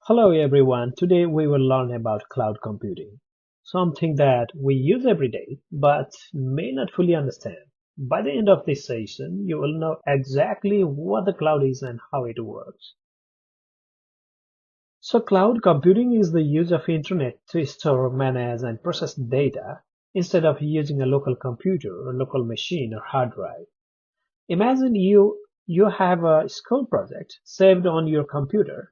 Hello everyone, today we will learn about cloud computing, something that we use every day but may not fully understand. By the end of this session, you will know exactly what the cloud is and how it works. So cloud computing is the use of internet to store, manage and process data instead of using a local computer or local machine or hard drive. Imagine you have a school project saved on your computer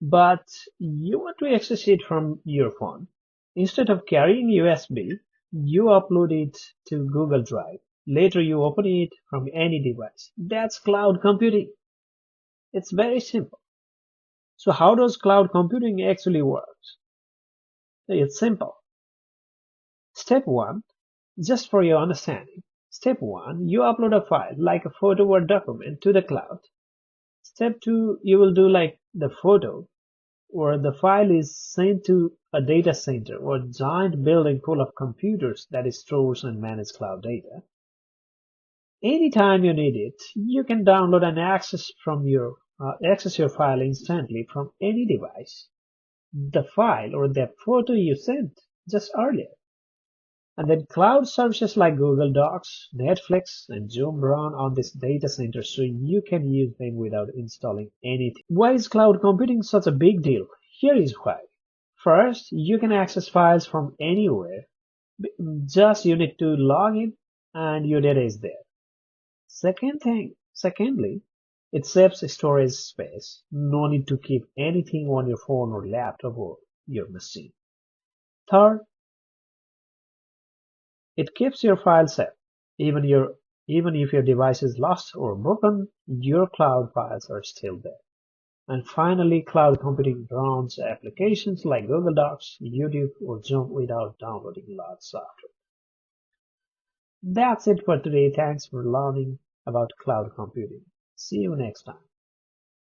but you want to access it from your phone. Instead of carrying USB, you upload it to Google Drive. Later you open it from any device. That's cloud computing. It's very simple. So how does cloud computing actually work? It's simple. Step 1, just for your understanding. Step 1, you upload a file like a photo or document to the cloud. Step 2, you will do like the photo or the file is sent to a data center or giant building full of computers that stores and manages cloud data. Anytime you need it, you can download and access your file instantly from any device. The file or the photo you sent just earlier. And then cloud services like Google Docs, Netflix, and Zoom run on this data center so you can use them without installing anything. Why is cloud computing such a big deal? Here is why. First, you can access files from anywhere. Just you need to log in and your data is there. Secondly, it saves storage space. No need to keep anything on your phone or laptop or your machine. Third, it keeps your file safe. Even if your device is lost or broken, your cloud files are still there. And finally, cloud computing runs applications like Google Docs, YouTube, or Zoom without downloading large software. That's it for today. Thanks for learning about cloud computing. See you next time.